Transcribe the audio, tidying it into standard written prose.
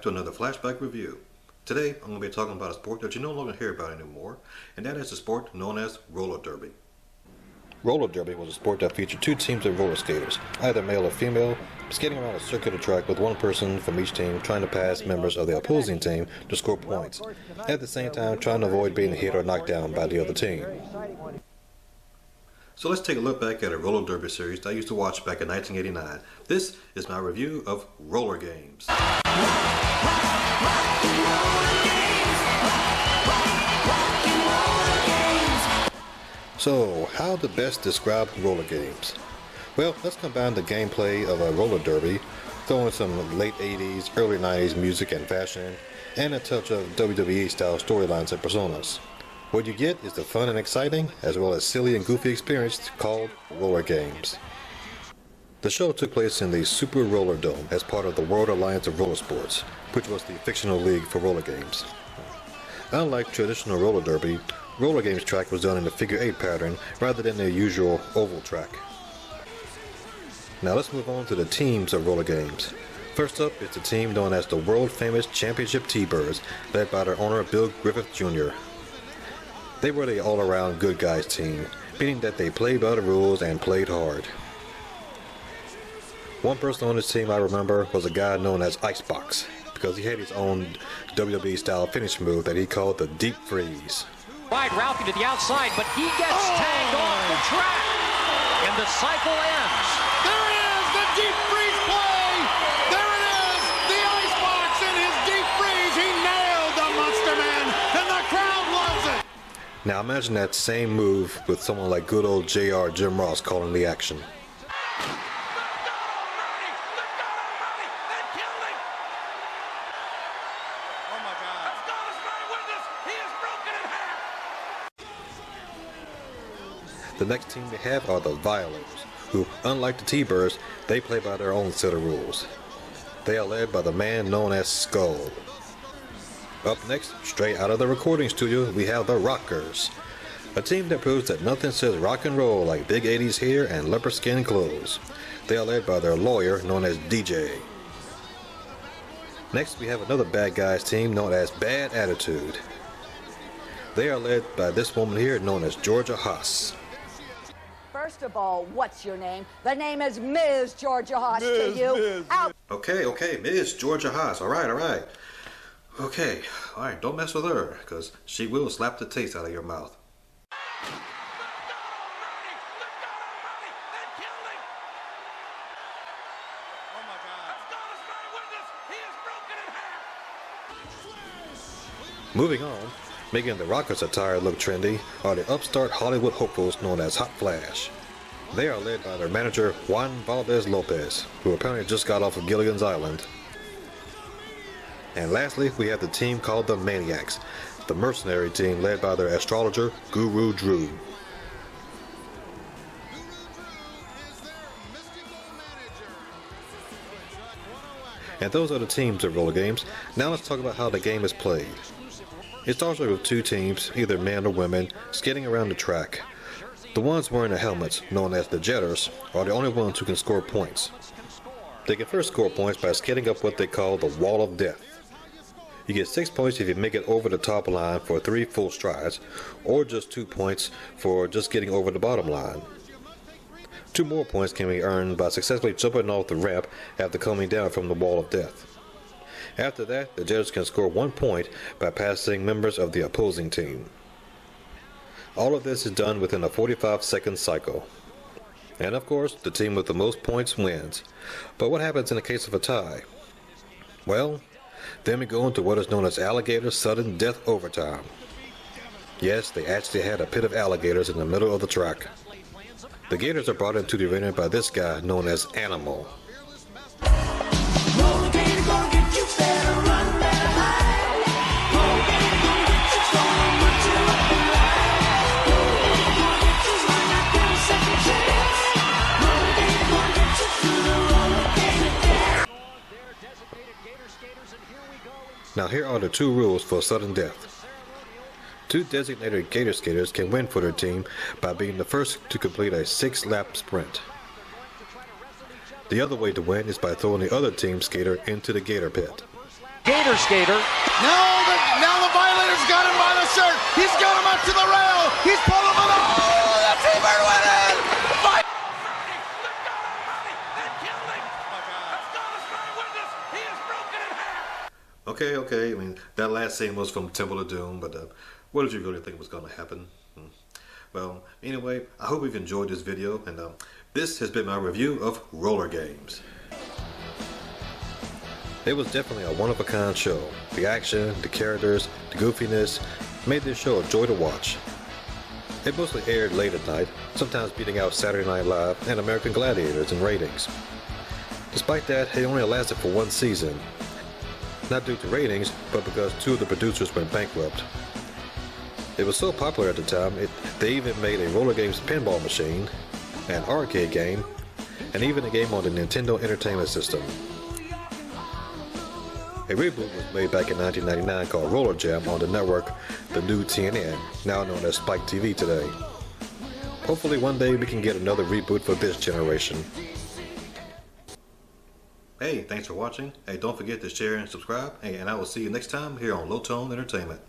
to another Flashback review. Today, I'm going to be talking about a sport that you no longer hear about anymore, and that is the sport known as roller derby. Roller derby was a sport that featured two teams of roller skaters, either male or female, skating around a circular track with one person from each team trying to pass members of the opposing team to score points, at the same time trying to avoid being hit or knocked down by the other team. So let's take a look back at a roller derby series that I used to watch back in 1989. This is my review of Rollergames. So, how to best describe Rollergames? Well, let's combine the gameplay of a roller derby, throw in some late 80s, early 90s music and fashion, and a touch of WWE style storylines and personas. What you get is the fun and exciting, as well as silly and goofy experience called Rollergames. The show took place in the Super Roller Dome as part of the World Alliance of Roller Sports, which was the fictional league for roller games. Unlike traditional roller derby, Rollergames track was done in a figure 8 pattern rather than the usual oval track. Now let's move on to the teams of Rollergames. First up is the team known as the world famous Championship T-Birds, led by their owner Bill Griffith Jr. They were the all-around good guys team, meaning that they played by the rules and played hard. One person on this team I remember was a guy known as Icebox, because he had his own WWE style finish move that he called the Deep Freeze. Right, Ralphie to the outside, but he gets tagged off the track, and the cycle ends. There it is, the Deep Freeze play! There it is, the Icebox in his Deep Freeze. He nailed the Monster Man, and the crowd loves it. Now imagine that same move with someone like good old JR Jim Ross calling the action. The next team we have are the Violators, who, unlike the T-Birds, they play by their own set of rules. They are led by the man known as Skull. Up next, straight out of the recording studio, we have the Rockers, a team that proves that nothing says rock and roll like big 80s hair and leopard skin clothes. They are led by their lawyer known as DJ. Next, we have another bad guys team known as Bad Attitude. They are led by this woman here known as Georgia Haas. First of all, what's your name? The name is Ms. Georgia Haas to you. Out. Okay, Ms. Georgia Haas. All right. Okay, all right, don't mess with her, because she will slap the taste out of your mouth. Moving on, making the Rockers' attire look trendy are the upstart Hollywood hopefuls known as Hot Flash. They are led by their manager Juan Valdez Lopez, who apparently just got off of Gilligan's Island. And lastly, we have the team called the Maniacs, the mercenary team led by their astrologer Guru Drew. And those are the teams of Rollergames. Now let's talk about how the game is played. It starts with two teams, either men or women, skating around the track. The ones wearing the helmets, known as the jetters, are the only ones who can score points. They can first score points by skating up what they call the Wall of Death. You get 6 points if you make it over the top line for 3 full strides, or just 2 points for just getting over the bottom line. 2 more points can be earned by successfully jumping off the ramp after coming down from the Wall of Death. After that, the judges can score 1 point by passing members of the opposing team. All of this is done within a 45-second cycle. And of course, the team with the most points wins. But what happens in the case of a tie? Well, then we go into what is known as alligator sudden death overtime. Yes, they actually had a pit of alligators in the middle of the track. The gators are brought into the arena by this guy known as Animal. Now here are the 2 rules for sudden death. 2 designated gator skaters can win for their team by being the first to complete a 6-lap sprint. The other way to win is by throwing the other team's skater into the gator pit. Gator skater. Now the Violators got him by the shirt. He's got him up to the rail. He's pulling him up. Oh, the T-Bird went in. Okay. I mean, that last scene was from Temple of Doom, but what did you really think was going to happen? Well, anyway, I hope you've enjoyed this video, and this has been my review of Rollergames. It was definitely a one-of-a-kind show. The action, the characters, the goofiness made this show a joy to watch. It mostly aired late at night, sometimes beating out Saturday Night Live and American Gladiators in ratings. Despite that, it only lasted for one season. Not due to ratings, but because two of the producers went bankrupt. It was so popular at the time, they even made a Rollergames pinball machine, an arcade game, and even a game on the Nintendo Entertainment System. A reboot was made back in 1999 called Roller Jam on the network The New TNN, now known as Spike TV today. Hopefully one day we can get another reboot for this generation. Hey, thanks for watching. Hey, don't forget to share and subscribe, and I will see you next time here on Low Tone Entertainment.